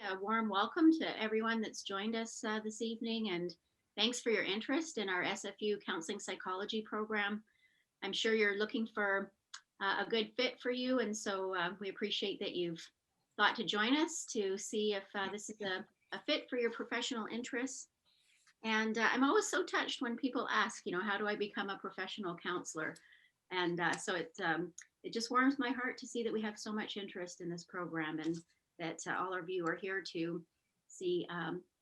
A warm welcome to everyone that's joined us this evening, and thanks for your interest in our SFU Counseling Psychology program. I'm sure you're looking for a good fit for you, and so we appreciate that you've thought to join us to see if this is a fit for your professional interests. And I'm always so touched when people ask, how do I become a professional counselor? And so it just warms my heart to see that we have so much interest in this program, and that all of you are here to see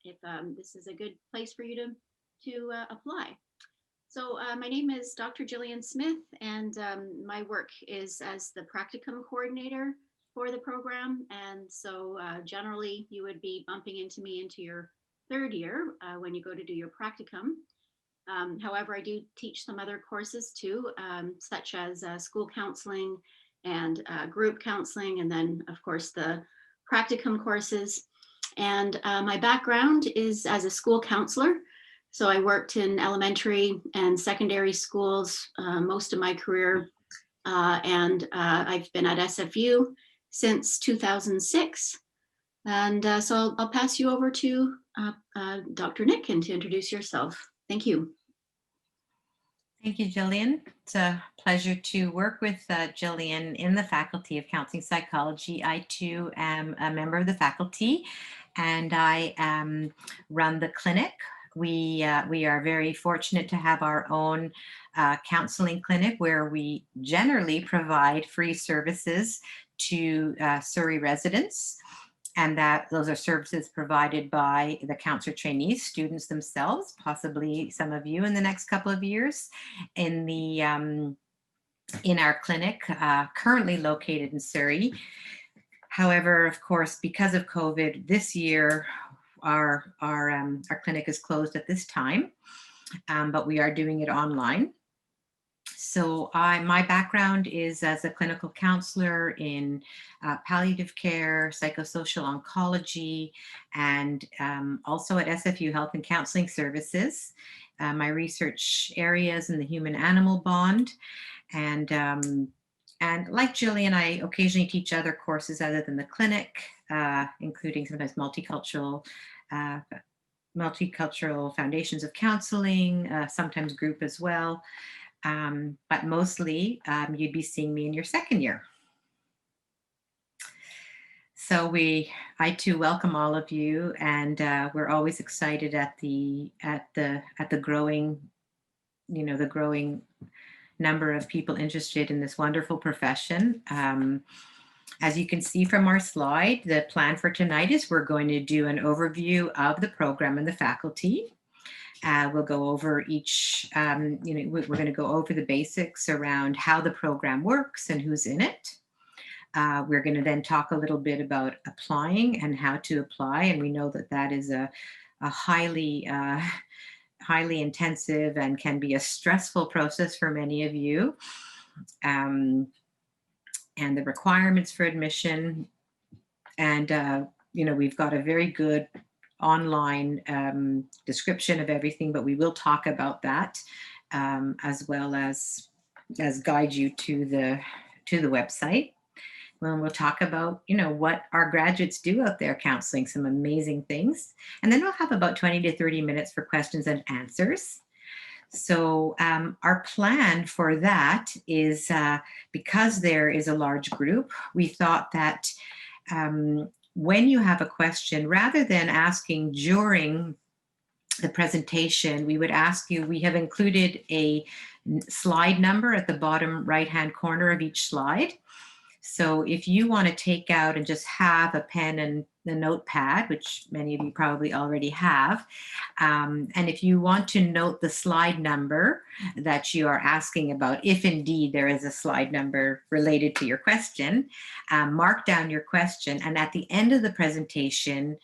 if this is a good place for you to apply. So my name is Dr. Jillian Smith, and my work is as the practicum coordinator for the program. And so generally you would be bumping into me into your third year when you go to do your practicum. However, I do teach some other courses too, such as school counseling and group counseling, and then of course the practicum courses. And my background is as a school counselor. So I worked in elementary and secondary schools most of my career. And I've been at SFU since 2006. And so I'll pass you over to Dr. Nick and to introduce yourself. Thank you. Thank you, Jillian. It's a pleasure to work with Jillian in the Faculty of Counseling Psychology. I too am a member of the faculty, and I run the clinic. We are very fortunate to have our own counseling clinic where we generally provide free services to Surrey residents. And those are services provided by the counselor trainees, students themselves, possibly some of you in the next couple of years, in our clinic, currently located in Surrey. However, of course, because of COVID, this year our clinic is closed at this time, but we are doing it online. So my background is as a clinical counselor in palliative care, psychosocial oncology, and also at SFU Health and Counseling Services. My research areas in the human-animal bond, and like Jillian, I occasionally teach other courses other than the clinic, including sometimes multicultural foundations of counseling, sometimes group as well. But mostly you'd be seeing me in your second year. So I too welcome all of you, and we're always excited at the growing, the growing number of people interested in this wonderful profession. As you can see from our slide, the plan for tonight is we're going to do an overview of the program and the faculty. We'll go over each, we're going to go over the basics around how the program works and who's in it. We're going to then talk a little bit about applying and how to apply. And we know that that is a highly intensive and can be a stressful process for many of you. And the requirements for admission. And, we've got a very good online description of everything, but we will talk about that as well as guide you to the website. When we'll talk about what our graduates do out there counseling, some amazing things, and then we'll have about 20 to 30 minutes for questions and answers. So our plan for that is because there is a large group, we thought that when you have a question, rather than asking during the presentation, we would ask you, we have included a slide number at the bottom right-hand corner of each slide. So if you want to take out and just have a pen and the notepad, which many of you probably already have, and if you want to note the slide number that you are asking about, if indeed there is a slide number related to your question, mark down your question, and at the end of the presentation,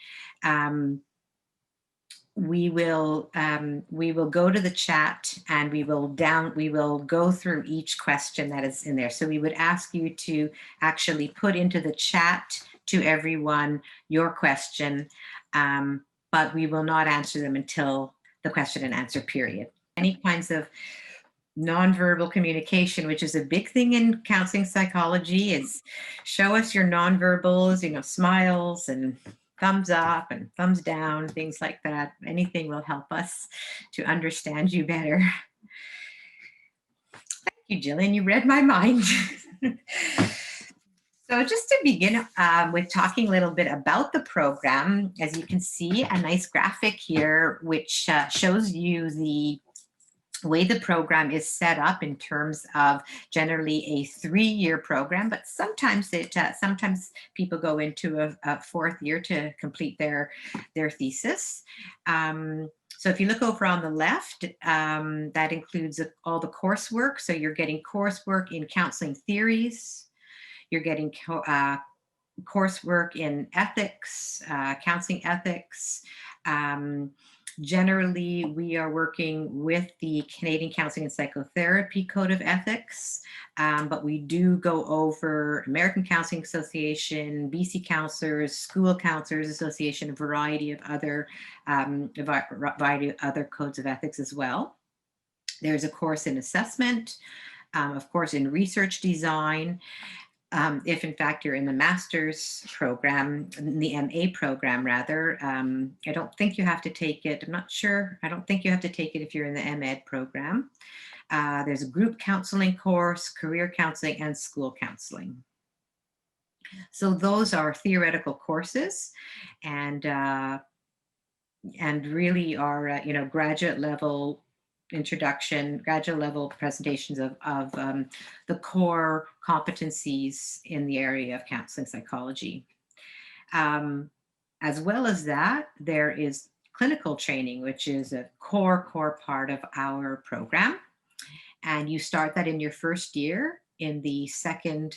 we will go to the chat and we will go through each question that is in there. So we would ask you to actually put into the chat to everyone your question, but we will not answer them until the question and answer period. Any kinds of nonverbal communication, which is a big thing in counseling psychology, is show us your nonverbals, smiles and thumbs up and thumbs down, things like that. Anything will help us to understand you better. Thank you, Jillian. You read my mind. So just to begin with talking a little bit about the program, as you can see, a nice graphic here, which shows you the way the program is set up in terms of generally a 3-year program, but sometimes people go into a 4th year to complete their thesis. So if you look over on the left, that includes all the coursework. So you're getting coursework in counseling theories, you're getting coursework in ethics, counseling ethics. Generally, we are working with the Canadian Counselling and Psychotherapy Code of Ethics, but we do go over American Counselling Association, BC Counsellors, School Counsellors Association, a variety of other codes of ethics as well. There's a course in assessment, of course, in research design. If in fact you're in the master's program, the MA program rather, I don't think you have to take it. I'm not sure. I don't think you have to take it if you're in the MEd program. There's a group counseling course, career counseling, and school counseling. So those are theoretical courses, and really are graduate level introduction, graduate level presentations of the core competencies in the area of counseling psychology. As well as that, there is clinical training, which is a core part of our program. And you start that in your first year in the second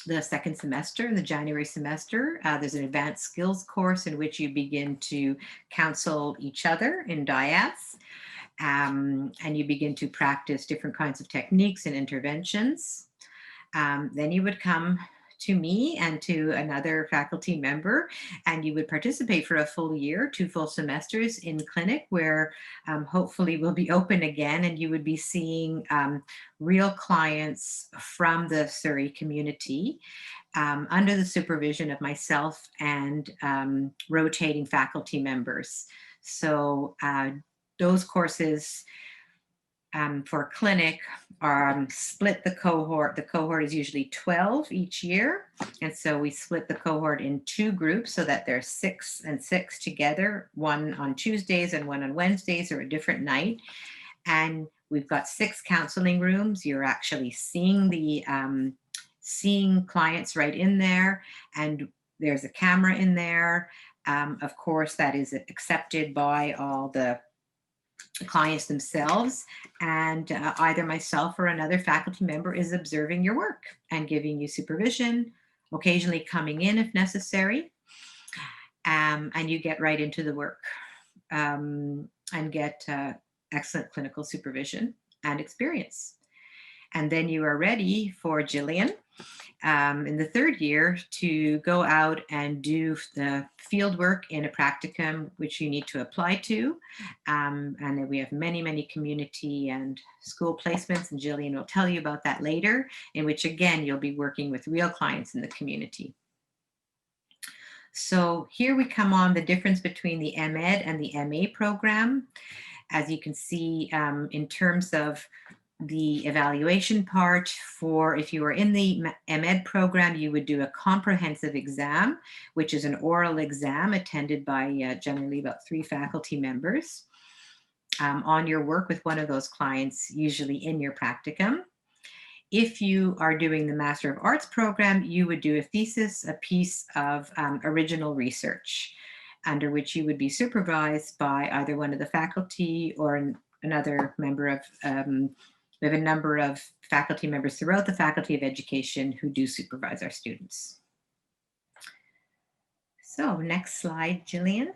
semester, in the January semester. There's an advanced skills course in which you begin to counsel each other in dyads. And you begin to practice different kinds of techniques and interventions. Then you would come to me and to another faculty member, and you would participate for a full year, 2 full semesters in clinic, where hopefully will be open again, and you would be seeing real clients from the Surrey community under the supervision of myself and rotating faculty members. So those courses for clinic are split the cohort. The cohort is usually 12 each year. And so we split the cohort in 2 groups so that they're 6 and 6 together, one on Tuesdays and one on Wednesdays, or a different night. And we've got 6 counseling rooms. You're actually seeing the seeing clients right in there, and there's a camera in there. Of course, that is accepted by all the clients themselves, and either myself or another faculty member is observing your work and giving you supervision, occasionally coming in if necessary, and you get right into the work and get excellent clinical supervision and experience. And then you are ready for Jillian in the 3rd year to go out and do the field work in a practicum, which you need to apply to. And then we have many community and school placements, and Jillian will tell you about that later, in which again, you'll be working with real clients in the community. So here we come on the difference between the MEd and the MA program. As you can see, in terms of the evaluation part, for if you are in the MEd program, you would do a comprehensive exam, which is an oral exam attended by generally about 3 faculty members on your work with one of those clients, usually in your practicum. If you are doing the Master of Arts program, you would do a thesis, a piece of original research, under which you would be supervised by either one of the faculty or another member of we have a number of faculty members throughout the Faculty of Education who do supervise our students. So next slide, Jillian,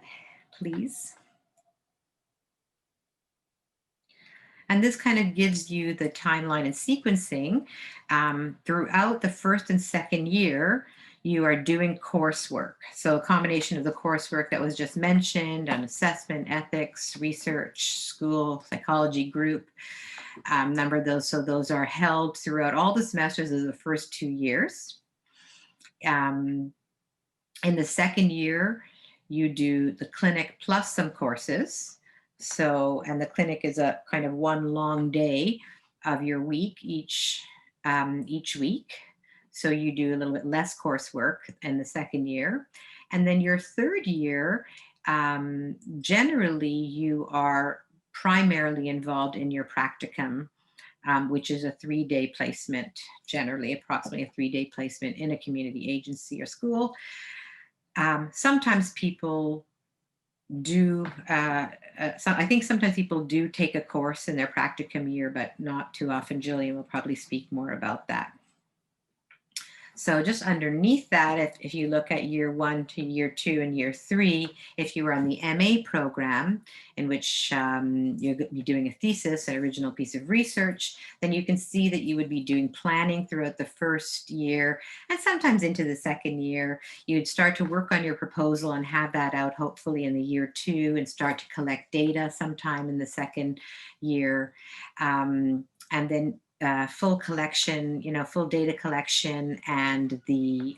please. And this kind of gives you the timeline and sequencing. Throughout the 1st and 2nd year, you are doing coursework. So a combination of the coursework that was just mentioned on assessment, ethics, research, school, psychology, group, number of those. So those are held throughout all the semesters of the first 2 years. In the second year, you do the clinic plus some courses. So, and the clinic is a kind of one long day of your week each week. So you do a little bit less coursework in the second year. And then your third year, generally you are primarily involved in your practicum, which is a 3-day placement, generally approximately a 3-day placement in a community agency or school. Sometimes people do, I think sometimes people do take a course in their practicum year, but not too often. Jillian will probably speak more about that. So just underneath that, if you look at year 1 to year 2 and year 3, if you were on the MA program, in which you're going to be doing a thesis, an original piece of research, then you can see that you would be doing planning throughout the first year and sometimes into the second year. You'd start to work on your proposal and have that out hopefully in the year 2 and start to collect data sometime in the second year. And then full collection, full data collection and the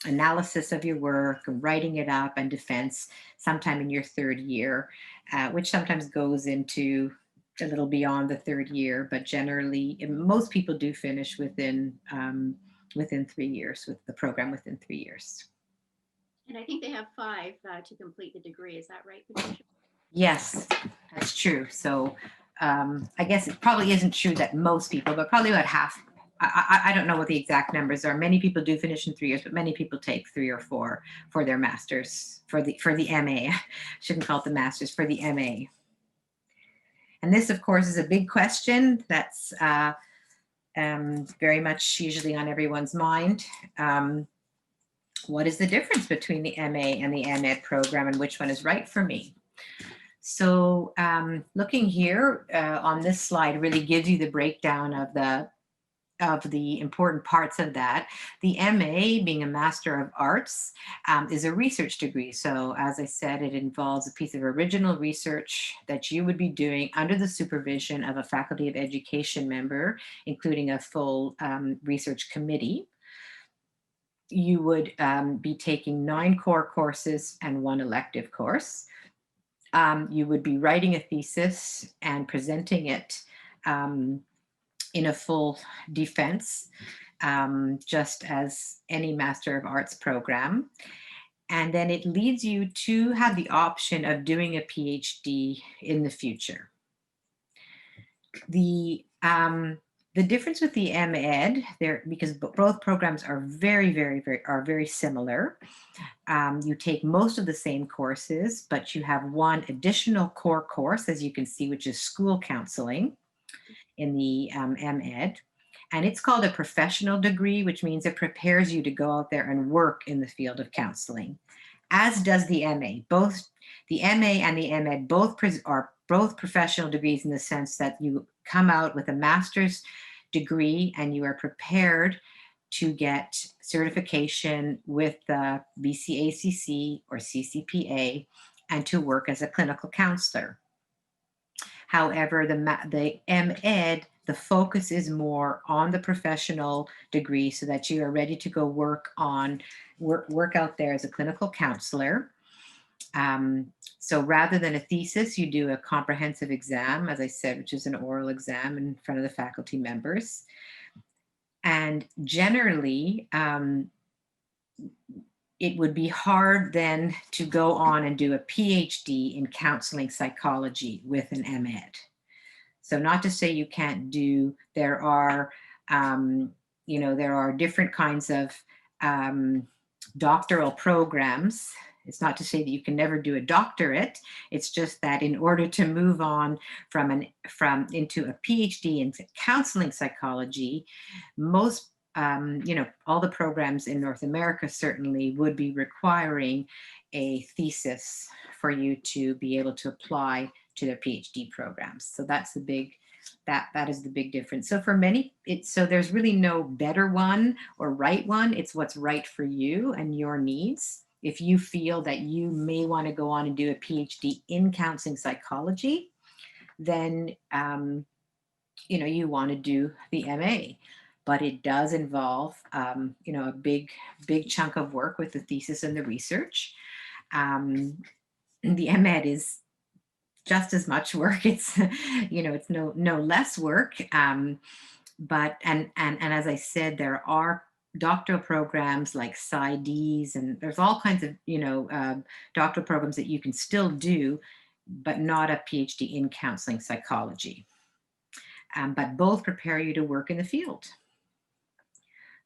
analysis of your work, writing it up, and defense sometime in your third year, which sometimes goes into a little beyond the third year, but generally most people do finish within 3 years with the program within 3 years. And I think they have 5 to complete the degree. Is that right, Patricia? Yes, that's true. So I guess it probably isn't true that most people, but probably about half. I don't know what the exact numbers are. Many people do finish in 3 years, but many people take 3 or 4 for their masters, for the MA. Shouldn't call it the masters, for the MA. And this, of course, is a big question that's very much usually on everyone's mind. What is the difference between the MA and the MEd program, and which one is right for me? So looking here on this slide really gives you the breakdown of the important parts of that. The MA, being a Master of Arts, is a research degree. So as I said, it involves a piece of original research that you would be doing under the supervision of a Faculty of Education member, including a full research committee. You would be taking 9 core courses and 1 elective course. You would be writing a thesis and presenting it in a full defense, just as any Master of Arts program. And then it leads you to have the option of doing a PhD in the future. The difference with the MEd, because both programs are very similar. You take most of the same courses, but you have 1 additional core course, as you can see, which is school counseling in the MEd. And it's called a professional degree, which means it prepares you to go out there and work in the field of counseling, as does the MA. Both the MA and the MEd are both professional degrees in the sense that you come out with a master's degree and you are prepared to get certification with the BCACC or CCPA and to work as a clinical counselor. However, the MEd, the focus is more on the professional degree so that you are ready to go work out there as a clinical counselor. So rather than a thesis, you do a comprehensive exam, as I said, which is an oral exam in front of the faculty members. And generally, it would be hard then to go on and do a PhD in counseling psychology with an MEd. So not to say you can't do, there are different kinds of doctoral programs. It's not to say that you can never do a doctorate. It's just that in order to move on into a PhD in counseling psychology, most all the programs in North America certainly would be requiring a thesis for you to be able to apply to their PhD programs. So that's the big, that is the big difference. So for many, so there's really no better one or right one. It's what's right for you and your needs. If you feel that you may want to go on and do a PhD in counseling psychology, then you want to do the MA. but it does involve, a big chunk of work with the thesis and the research. The MEd is just as much work. It's, it's no less work. But and as I said, there are doctoral programs like PsyDs, and there's all kinds of doctoral programs that you can still do, but not a PhD in counseling psychology. But both prepare you to work in the field.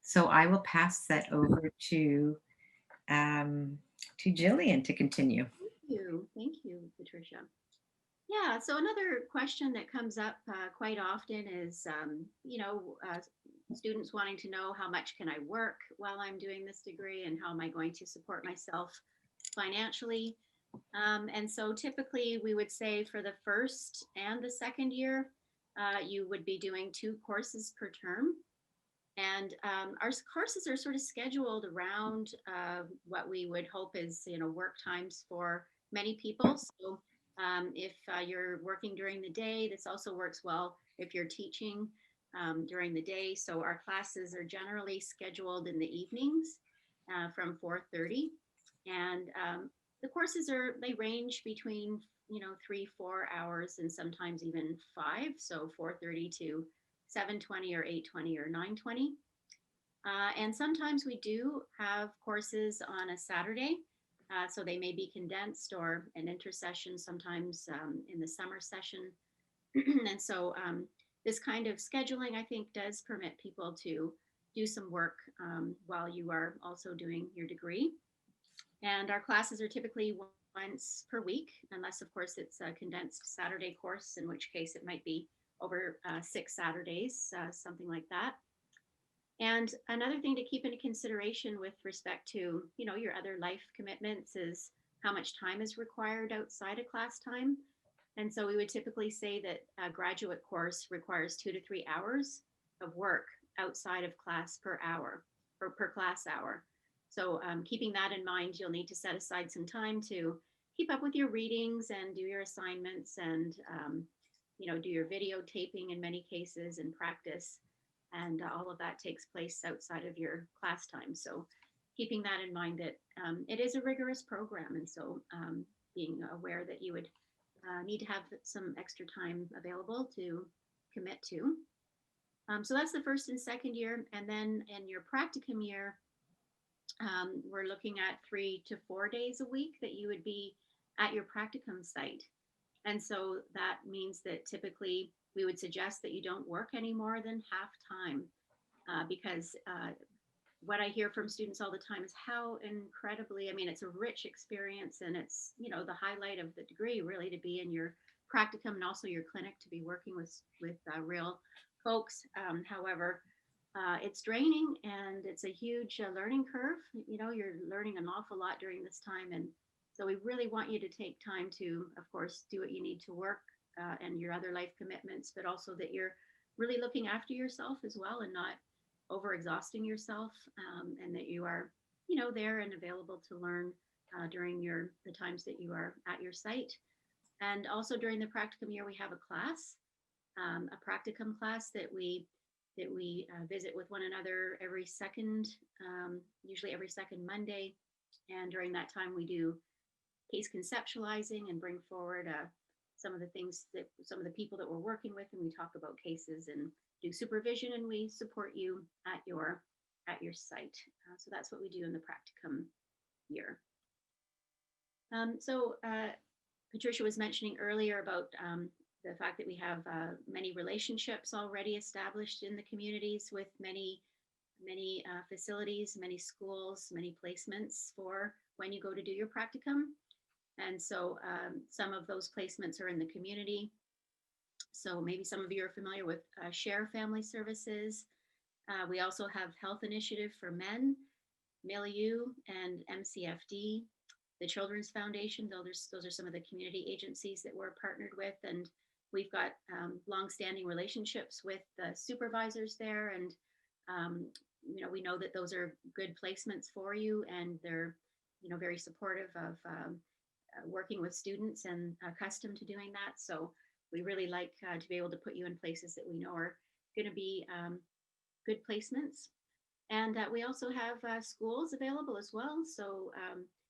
So I will pass that over to Jillian to continue. Thank you, Patricia. Yeah, so another question that comes up quite often is, students wanting to know how much can I work while I'm doing this degree and how am I going to support myself financially. And so typically we would say for the first and the second year, you would be doing 2 courses per term. And our courses are sort of scheduled around what we would hope is, work times for many people. So if you're working during the day, this also works well if you're teaching during the day. So our classes are generally scheduled in the evenings from 4:30. And the courses they range between, 3-4 hours and sometimes even 5. So 4:30 to 7:20 or 8:20 or 9:20. And sometimes we do have courses on a Saturday. So they may be condensed or an intersession sometimes in the summer session. And so this kind of scheduling, I think, does permit people to do some work while you are also doing your degree. And our classes are typically once per week, unless, of course, it's a condensed Saturday course, in which case it might be over 6 Saturdays, something like that. And another thing to keep into consideration with respect to, your other life commitments is how much time is required outside of class time. And so we would typically say that a graduate course requires 2 to 3 hours of work outside of class per hour or per class hour. So keeping that in mind, you'll need to set aside some time to keep up with your readings and do your assignments and, do your videotaping in many cases and practice. And all of that takes place outside of your class time. So keeping that in mind that it is a rigorous program. And so being aware that you would need to have some extra time available to commit to. So that's the first and second year. And then in your practicum year, we're looking at 3 to 4 days a week that you would be at your practicum site. And so that means that typically we would suggest that you don't work any more than half time because what I hear from students all the time is how incredibly, it's a rich experience and it's, the highlight of the degree really to be in your practicum and also your clinic to be working with real folks. However, it's draining and it's a huge learning curve. You're learning an awful lot during this time. And so we really want you to take time to, of course, do what you need to work and your other life commitments, but also that you're really looking after yourself as well and not overexhausting yourself and that you are, there and available to learn during the times that you are at your site. And also during the practicum year, we have a class, a practicum class that we visit with one another every second, usually every second Monday. And during that time, we do case conceptualizing and bring forward some of the things that some of the people that we're working with, and we talk about cases and do supervision, and we support you at your site. So that's what we do in the practicum year. So Patricia was mentioning earlier about the fact that we have many relationships already established in the communities with many facilities, many schools, many placements for when you go to do your practicum. And so some of those placements are in the community. So maybe some of you are familiar with Share Family Services. We also have Health Initiative for Men, Milieu, and MCFD. The Children's Foundation, those are some of the community agencies that we're partnered with. And we've got longstanding relationships with the supervisors there. And, we know that those are good placements for you and they're, very supportive of working with students and accustomed to doing that. So we really like to be able to put you in places that we know are going to be good placements. And we also have schools available as well. So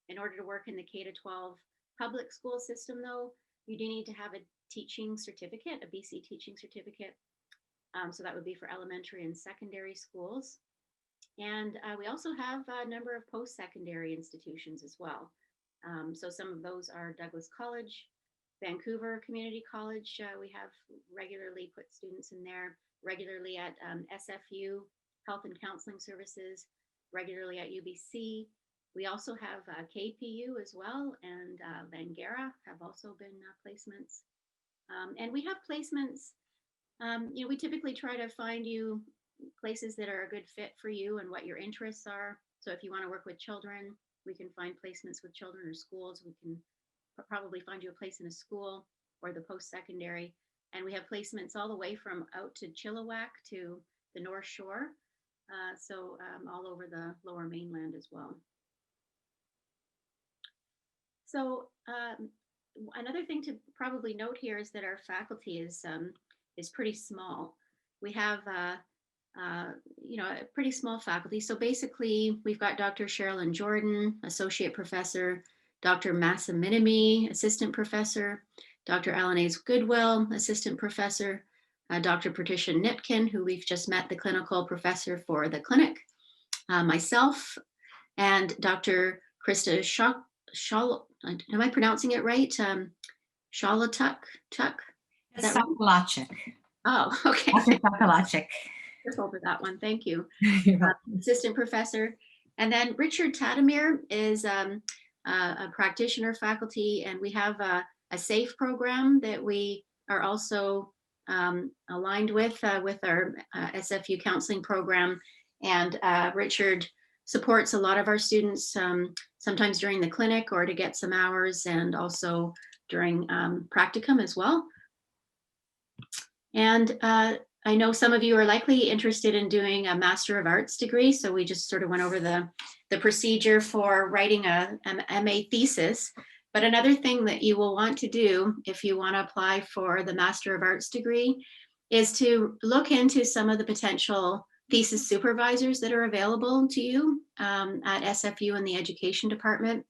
in order to work in the K-12 public school system, though, you do need to have a teaching certificate, a BC teaching certificate. So that would be for elementary and secondary schools. And we also have a number of post-secondary institutions as well. So some of those are Douglas College, Vancouver Community College. We have regularly put students in there, regularly at SFU, Health and Counseling Services, regularly at UBC. We also have KPU as well, and Langara have also been placements. And we have placements, we typically try to find you places that are a good fit for you and what your interests are. So if you want to work with children, we can find placements with children or schools. We can probably find you a place in a school or the post-secondary. And we have placements all the way from out to Chilliwack to the North Shore. So all over the Lower Mainland as well. So another thing to probably note here is that our faculty is pretty small. We have a pretty small faculty. So basically, we've got Dr. Sherilyn Jordan, Associate Professor, Dr. Massa Minimi, Assistant Professor, Dr. Alanese Goodwill, Assistant Professor, Dr. Patricia Nipkin, who we've just met, the Clinical Professor for the clinic, myself, and Dr. Krista am I pronouncing it right? Shalatuk? It's Sokolachik. Oh, okay. Dr. Sokolachik. Just over that one. Thank you. Assistant Professor. And then Richard Tatamir is a practitioner faculty, and we have a SAFE program that we are also aligned with our SFU counseling program. And Richard supports a lot of our students, sometimes during the clinic or to get some hours, and also during practicum as well. And I know some of you are likely interested in doing a Master of Arts degree. So we just sort of went over the procedure for writing a MA thesis. But another thing that you will want to do if you want to apply for the Master of Arts degree is to look into some of the potential thesis supervisors that are available to you at SFU in the education department.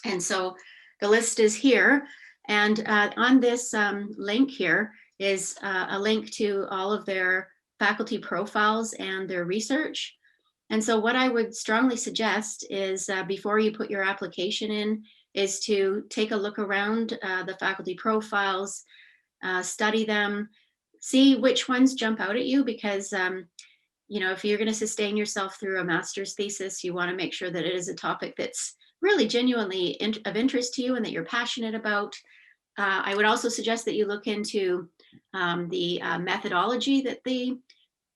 And so the list is here. And on this link here is a link to all of their faculty profiles and their research. And so what I would strongly suggest is before you put your application in, is to take a look around the faculty profiles, study them, see which ones jump out at you, because if you're going to sustain yourself through a master's thesis, you want to make sure that it is a topic that's really genuinely of interest to you and that you're passionate about. I would also suggest that you look into the methodology that the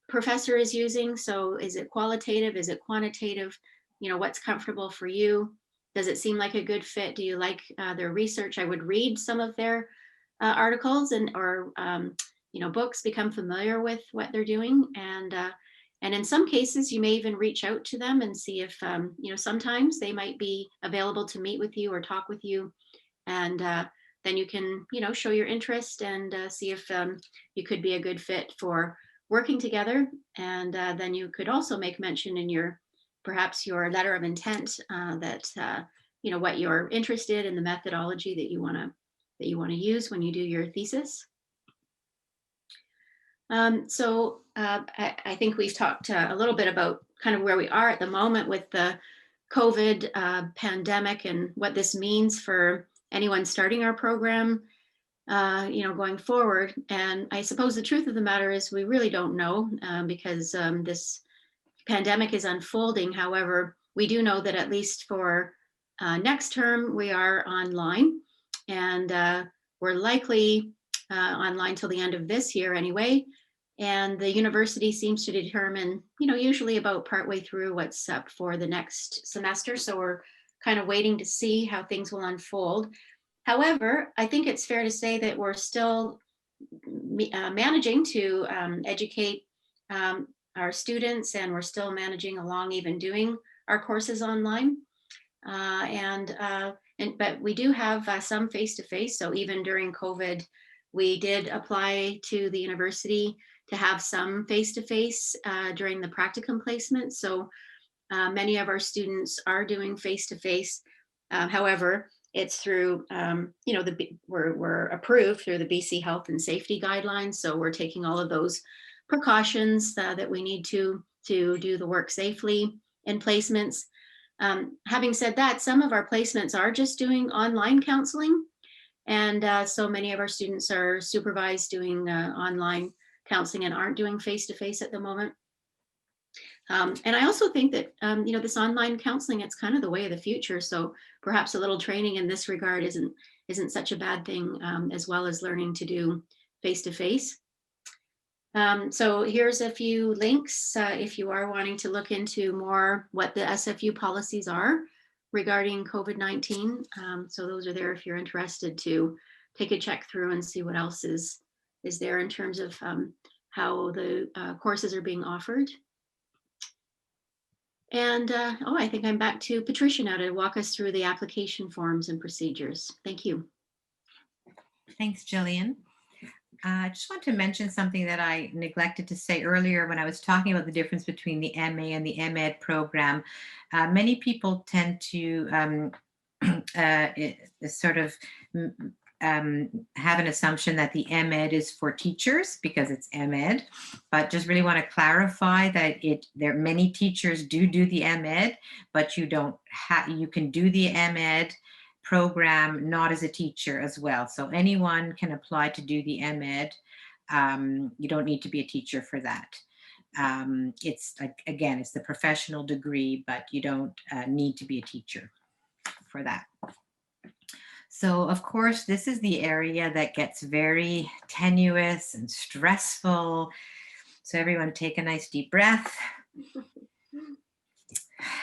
professor is using. So is it qualitative? Is it quantitative? What's comfortable for you? Does it seem like a good fit? Do you like their research? I would read some of their articles or books, become familiar with what they're doing. And in some cases, you may even reach out to them and see if, sometimes they might be available to meet with you or talk with you. And then you can, show your interest and see if you could be a good fit for working together. And then you could also make mention in perhaps your letter of intent that, what you're interested in, the methodology that you want to use when you do your thesis. So I think we've talked a little bit about kind of where we are at the moment with the COVID pandemic and what this means for anyone starting our program, going forward. And I suppose the truth of the matter is we really don't know because this pandemic is unfolding. However, we do know that at least for next term, we are online, and we're likely online till the end of this year anyway. And the university seems to determine, usually about partway through what's up for the next semester. So we're kind of waiting to see how things will unfold. However, I think it's fair to say that we're still managing to educate our students, and we're still managing along even doing our courses online. But we do have some face-to-face. So even during COVID, we did apply to the university to have some face-to-face during the practicum placement. So many of our students are doing face-to-face. However, it's through, we're approved through the BC Health and Safety Guidelines. So we're taking all of those precautions that we need to do the work safely in placements. Having said that, some of our placements are just doing online counseling. And so many of our students are supervised doing online counseling and aren't doing face-to-face at the moment. And I also think that, this online counseling, it's kind of the way of the future. So perhaps a little training in this regard isn't such a bad thing, as well as learning to do face-to-face. So here's a few links if you are wanting to look into more what the SFU policies are regarding COVID-19. So those are there if you're interested to take a check through and see what else is there in terms of how the courses are being offered. And I think I'm back to Patricia now to walk us through the application forms and procedures. Thank you. Thanks, Jillian. I just want to mention something that I neglected to say earlier when I was talking about the difference between the MA and the MEd program. Many people tend to sort of have an assumption that the MEd is for teachers because it's MEd, but just really want to clarify that there many teachers do the MEd, but you can do the MEd program not as a teacher as well. So anyone can apply to do the MEd. You don't need to be a teacher for that. It's again, it's the professional degree, but you don't need to be a teacher for that. So of course, this is the area that gets very tenuous and stressful. So everyone take a nice deep breath.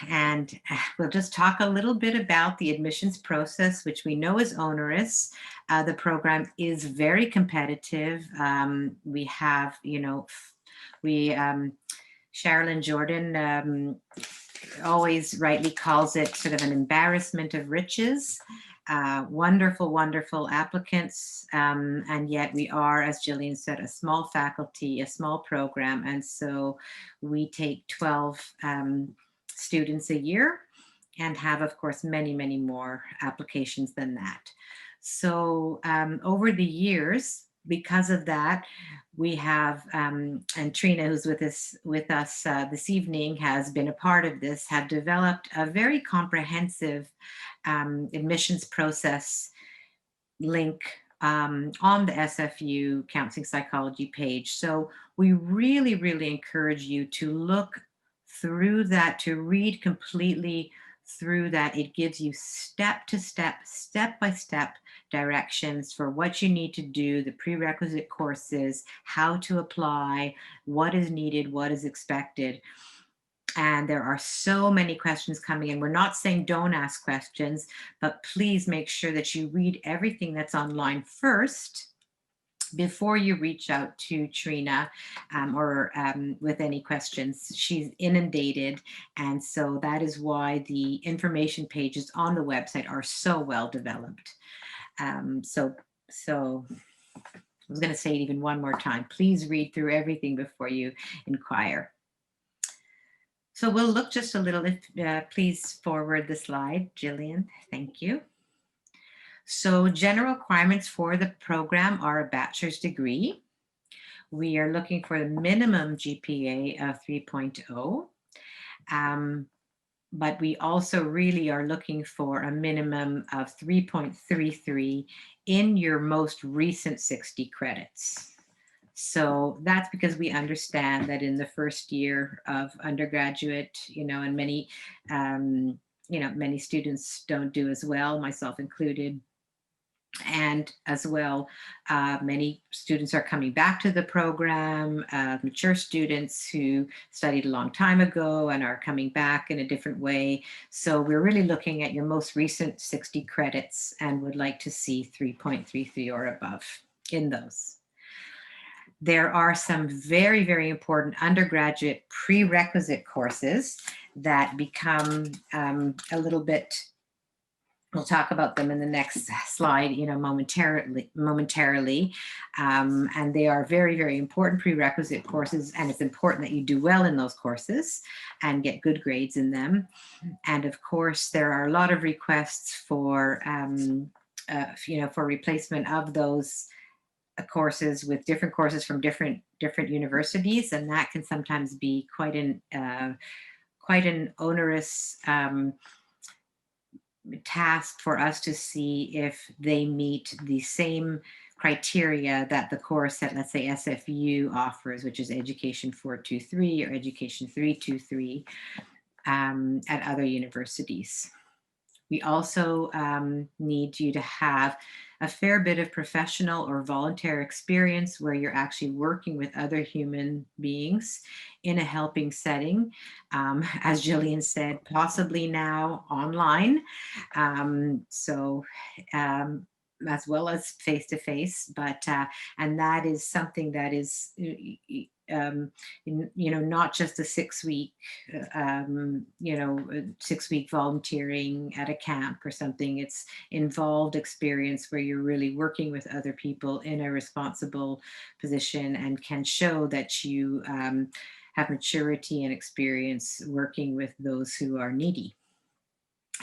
And we'll just talk a little bit about the admissions process, which we know is onerous. The program is very competitive. We have, Sherilyn Jordan always rightly calls it sort of an embarrassment of riches. Wonderful, wonderful applicants. And yet we are, as Jillian said, a small faculty, a small program. And so we take 12 students a year and have, of course, many, many more applications than that. So over the years, because of that, we have, and Trina, who's with us this evening, has been a part of this, have developed a very comprehensive admissions process link on the SFU Counseling Psychology page. So we really, really encourage you to look through that, to read completely through that. It gives you step-by-step directions for what you need to do, the prerequisite courses, how to apply, what is needed, what is expected. And there are so many questions coming in. We're not saying don't ask questions, but please make sure that you read everything that's online first before you reach out to Trina or with any questions. She's inundated. And so that is why the information pages on the website are so well developed. So I was going to say it even one more time. Please read through everything before you inquire. So we'll look just a little, please forward the slide, Jillian. Thank you. So general requirements for the program are a bachelor's degree. We are looking for the minimum GPA of 3.0. But we also really are looking for a minimum of 3.33 in your most recent 60 credits. So that's because we understand that in the first year of undergraduate, and many, many students don't do as well, myself included. And as well, many students are coming back to the program, mature students who studied a long time ago and are coming back in a different way. So we're really looking at your most recent 60 credits and would like to see 3.33 or above in those. There are some very, very important undergraduate prerequisite courses that become a little bit We'll talk about them in the next slide, momentarily. And they are very, very important prerequisite courses, and it's important that you do well in those courses and get good grades in them. And of course, there are a lot of requests for, for replacement of those courses with different courses from different universities, and that can sometimes be quite an onerous task for us to see if they meet the same criteria that the course that, let's say, SFU offers, which is Education 423 or Education 323 at other universities. We also need you to have a fair bit of professional or volunteer experience where you're actually working with other human beings in a helping setting. As Jillian said, possibly now online. As well as face-to-face, but and that is something that is not just a 6-week 6-week volunteering at a camp or something. It's involved experience where you're really working with other people in a responsible position and can show that you have maturity and experience working with those who are needy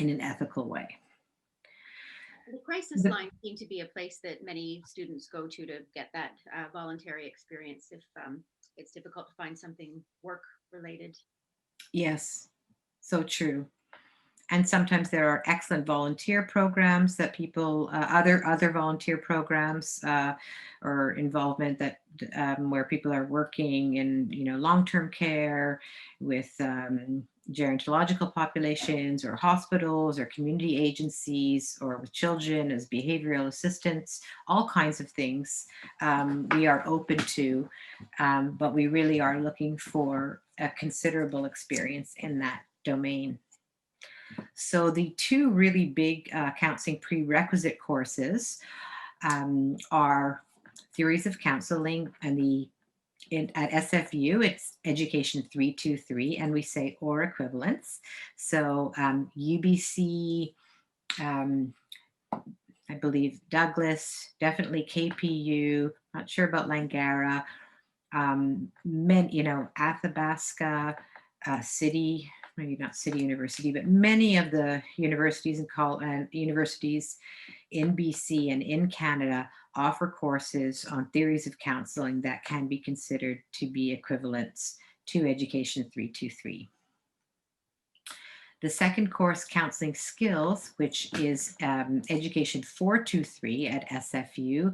in an ethical way. The crisis line seemed to be a place that many students go to get that voluntary experience if it's difficult to find something work related. Yes, so true. And sometimes there are excellent volunteer programs that people, other volunteer programs or involvement that where people are working in, long-term care with gerontological populations or hospitals or community agencies or with children as behavioral assistants, all kinds of things we are open to, but we really are looking for a considerable experience in that domain. So the two really big counseling prerequisite courses are Theories of Counseling and at SFU, it's Education 323, and we say or equivalents. So UBC, I believe Douglas, definitely KPU, not sure about Langara, Athabasca, City, maybe not City University, but many of the universities and universities in BC and in Canada offer courses on theories of counseling that can be considered to be equivalents to Education 323. The second course, Counseling Skills, which is Education 423 at SFU,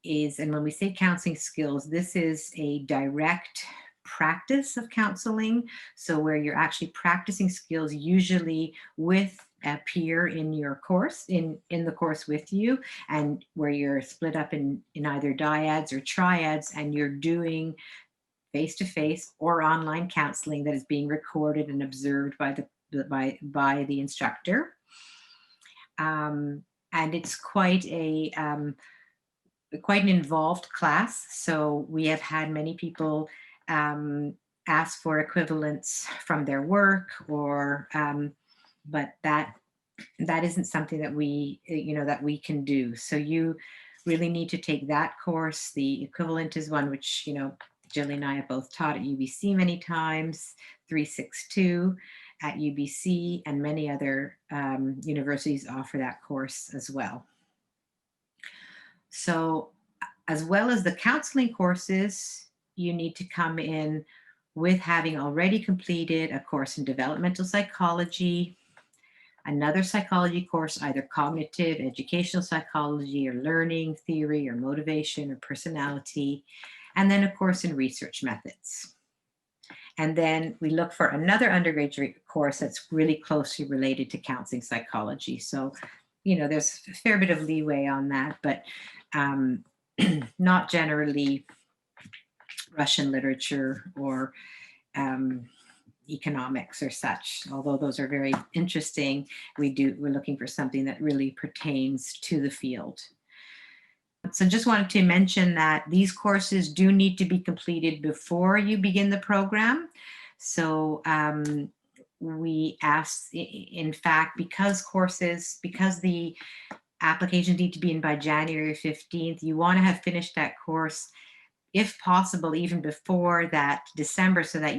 and when we say counseling skills, this is a direct practice of counseling. So where you're actually practicing skills, usually with a peer in your course, in the course with you, and where you're split up in either dyads or triads, and you're doing face-to-face or online counseling that is being recorded and observed by the instructor. And it's quite an involved class. So we have had many people ask for equivalents from their work, or but that isn't something that we can do. So you really need to take that course. The equivalent is one which Jillian and I have both taught at UBC many times, 362 at UBC, and many other universities offer that course as well. So as well as the counseling courses, you need to come in with having already completed a course in developmental psychology, another psychology course, either cognitive, educational psychology, or learning theory, or motivation, or personality, and then a course in research methods. And then we look for another undergraduate course that's really closely related to counseling psychology. So, there's a fair bit of leeway on that, but not generally Russian literature or economics or such. Although those are very interesting, we're looking for something that really pertains to the field. So just wanted to mention that these courses do need to be completed before you begin the program. So we ask, in fact, because the applications need to be in by January 15th, you want to have finished that course, if possible, even before that December, so that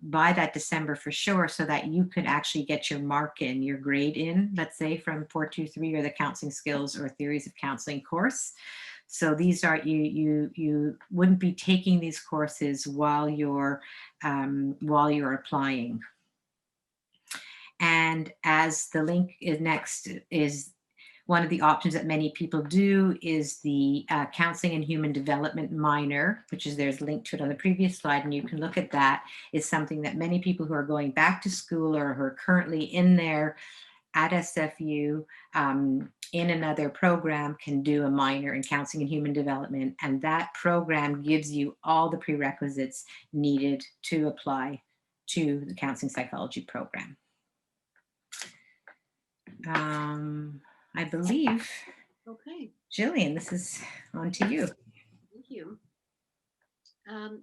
by that December for sure, so that you could actually get your mark in, your grade in, let's say from 423 or the Counseling Skills or Theories of Counseling course. So these are, you wouldn't be taking these courses while you're applying. And as the link is next, is one of the options that many people do is the Counseling and Human Development minor, which is, there's a link to it on the previous slide, and you can look at that. Is something that many people who are going back to school or who are currently in there at SFU in another program can do a minor in Counseling and Human Development, and that program gives you all the prerequisites needed to apply to the Counseling Psychology program. I believe, Okay, Jillian, this is on to you. thank you.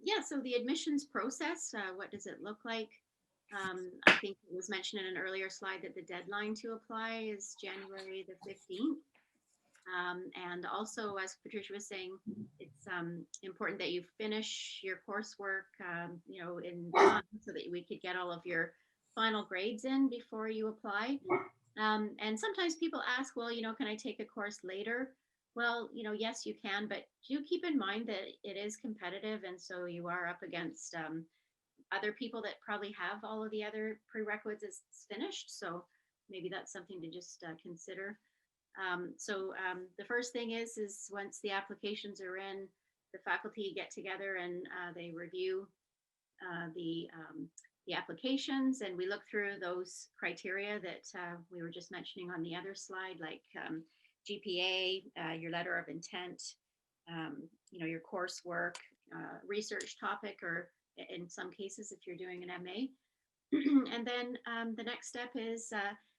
Yeah, so the admissions process, what does it look like? I think it was mentioned in an earlier slide that the deadline to apply is January the 15th. And also, as Patricia was saying, it's important that you finish your coursework, you know, in time so that we could get all of your final grades in before you apply. And sometimes people ask, well, you know, can I take a course later? Well, you know, yes, you can, but do keep in mind that it is competitive. And so you are up against other people that probably have all of the other prerequisites finished. So maybe that's something to just consider. The first thing is once the applications are in, the faculty get together and they review the applications, and we look through those criteria that we were just mentioning on the other slide, like GPA, your letter of intent, you know, your coursework, research topic, or in some cases, if you're doing an MA. And then the next step is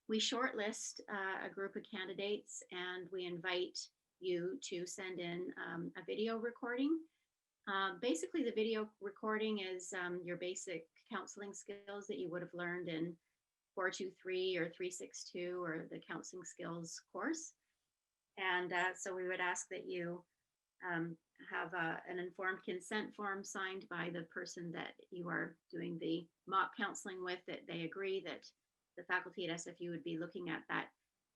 we shortlist a group of candidates, and we invite you to send in a video recording. Basically, the video recording is your basic counseling skills that you would have learned in 423 or 362 or the counseling skills course. And so we would ask that you have an informed consent form signed by the person that you are doing the mock counseling with, that they agree that the faculty at SFU would be looking at that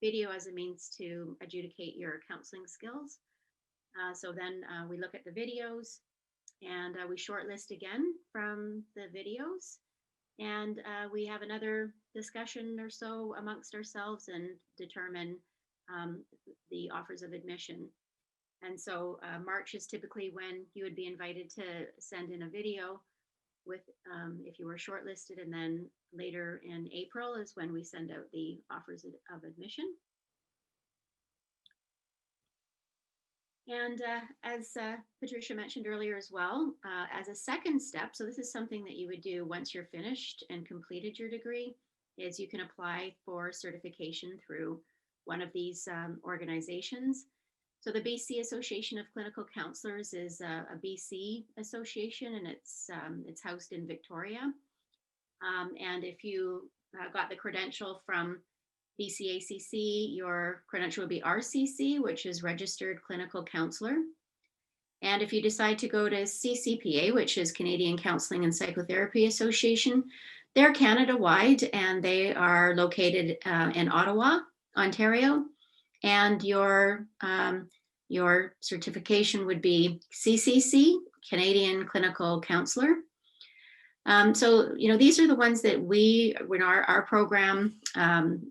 video as a means to adjudicate your counseling skills. So then we look at the videos, and we shortlist again from the videos, and we have another discussion or so amongst ourselves and determine the offers of admission. And so March is typically when you would be invited to send in a video with, if you were shortlisted, and then later in April is when we send out the offers of admission. And as Patricia mentioned earlier as well, as a second step, so this is something that you would do once you're finished and completed your degree, is you can apply for certification through one of these organizations. So the BC Association of Clinical Counselors is a BC association, and it's housed in Victoria. And if you got the credential from BCACC, your credential would be RCC, which is Registered Clinical Counselor. And if you decide to go to CCPA, which is Canadian Counselling and Psychotherapy Association, they're Canada-wide, and they are located in Ottawa, Ontario. And your certification would be CCC, Canadian Clinical Counselor. So, you know, these are the ones that when our program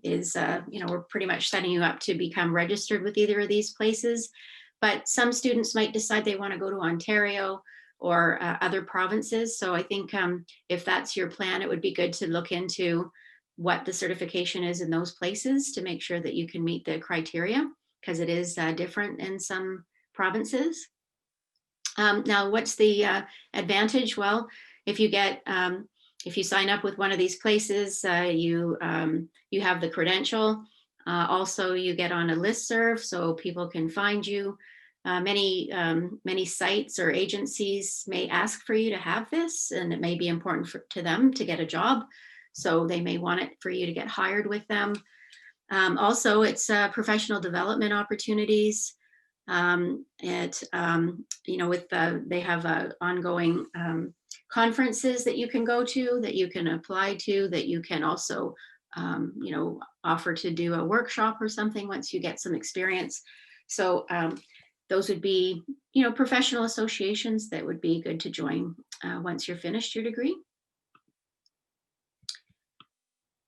is, you know, we're pretty much setting you up to become registered with either of these places. But some students might decide they want to go to Ontario or other provinces. So I think if that's your plan, it would be good to look into what the certification is in those places to make sure that you can meet the criteria, because it is different in some provinces. Now, what's the advantage? Well, if you sign up with one of these places, you have the credential. Also, you get on a listserv, so people can find you. Many sites or agencies may ask for you to have this, and it may be important to them to get a job. So they may want it for you to get hired with them. Also, it's professional development opportunities. They have ongoing conferences that you can go to, that you can apply to, that you can also, offer to do a workshop or something once you get some experience. So those would be, professional associations that would be good to join once you're finished your degree.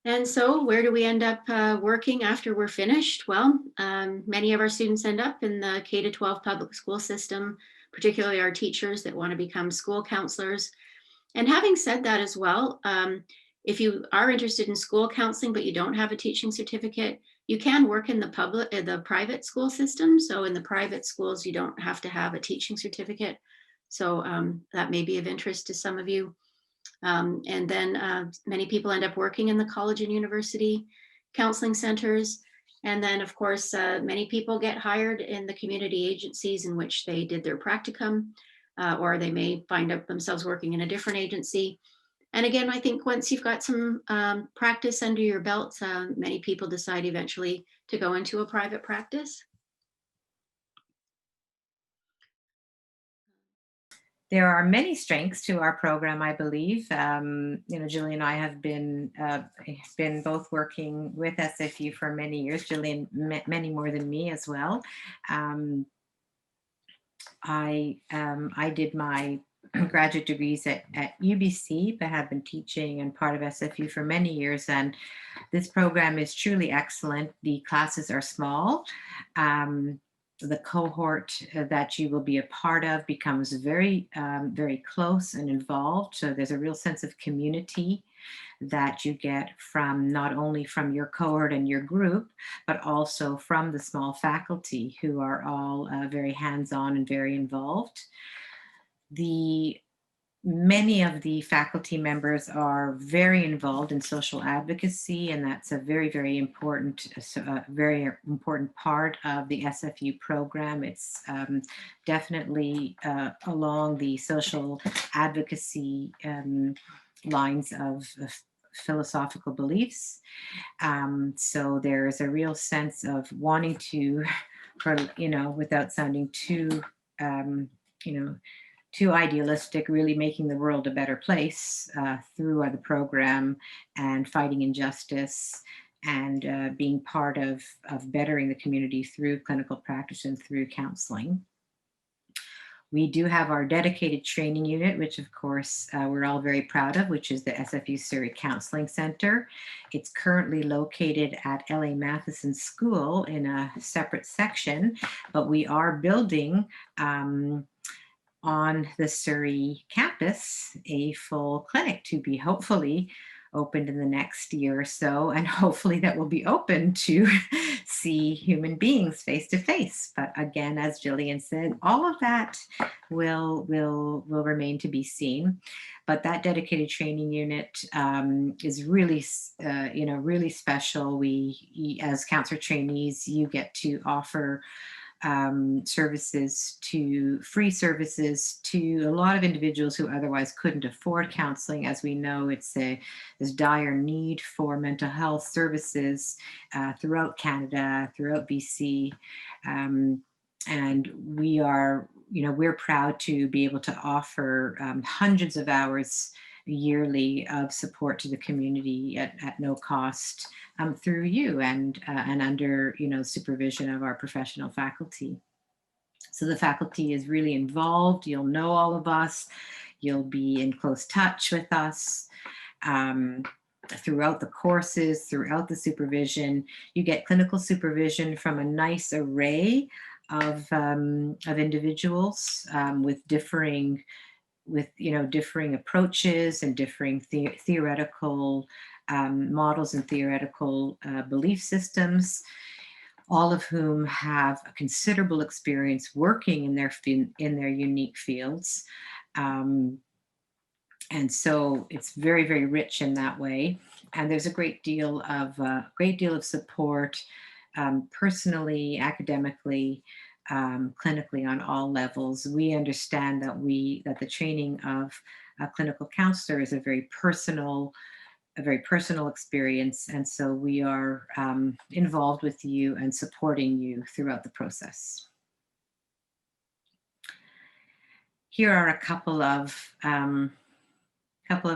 And so where do we end up working after we're finished? Well, many of our students end up in the K-12 public school system, particularly our teachers that want to become school counselors. And having said that as well, if you are interested in school counseling, but you don't have a teaching certificate, you can work in the private school system. So in the private schools, you don't have to have a teaching certificate. So that may be of interest to some of you. And then many people end up working in the college and university counseling centers. And then, of course, many people get hired in the community agencies in which they did their practicum, or they may find up themselves working in a different agency. And again, I think once you've got some practice under your belt, many people decide eventually to go into a private practice. There are many strengths to our program, I believe. Jillian and I have been both working with SFU for many years. Jillian, many more than me as well. I did my graduate degrees at UBC, but have been teaching and part of SFU for many years. And this program is truly excellent. The classes are small. The cohort that you will be a part of becomes very, very close and involved. So there's a real sense of community that you get from not only from your cohort and your group, but also from the small faculty who are all very hands-on and very involved. Many of the faculty members are very involved in social advocacy, and that's a very, very important part of the SFU program. It's definitely along the social advocacy lines of philosophical beliefs. So there's a real sense of wanting to, without sounding too, too idealistic, really making the world a better place through the program and fighting injustice and being part of bettering the community through clinical practice and through counseling. We do have our dedicated training unit, which of course we're all very proud of, which is the SFU Surrey Counseling Center. It's currently located at L.A. Matheson School in a separate section, but we are building on the Surrey campus a full clinic to be hopefully opened in the next year or so, and hopefully that will be open to see human beings face to face. But again, as Jillian said, all of that will remain to be seen. But that dedicated training unit is really, really special. We, as counselor trainees, you get to offer free services to a lot of individuals who otherwise couldn't afford counseling. As we know, it's this dire need for mental health services throughout Canada, throughout BC. And we're proud to be able to offer hundreds of hours yearly of support to the community at no cost through you and under supervision of our professional faculty. So the faculty is really involved. You'll know all of us. You'll be in close touch with us throughout the courses, throughout the supervision. You get clinical supervision from a nice array of individuals with differing approaches and differing theoretical models and theoretical belief systems, all of whom have a considerable experience working in their unique fields. And so it's very, very rich in that way. And there's a great deal of support personally, academically, clinically on all levels. We understand that the training of a clinical counselor is a very personal a very personal experience. And so we are involved with you and supporting you throughout the process. Here are a couple of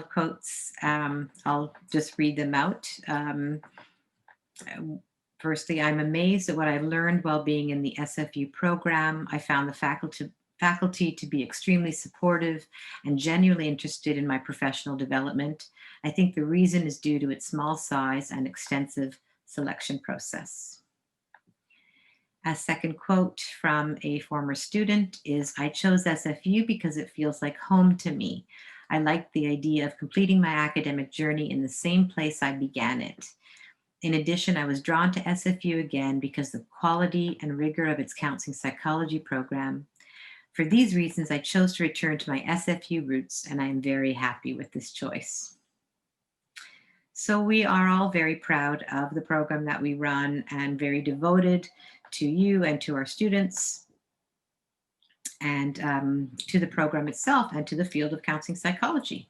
quotes. I'll just read them out. Firstly, I'm amazed at what I learned while being in the SFU program. I found the faculty to be extremely supportive and genuinely interested in my professional development. I think the reason is due to its small size and extensive selection process. A second quote from a former student is, I chose SFU because it feels like home to me. I like the idea of completing my academic journey in the same place I began it. In addition, I was drawn to SFU again because the quality and rigor of its counseling psychology program. For these reasons, I chose to return to my SFU roots, and I am very happy with this choice. So we are all very proud of the program that we run and very devoted to you and to our students and to the program itself and to the field of counseling psychology.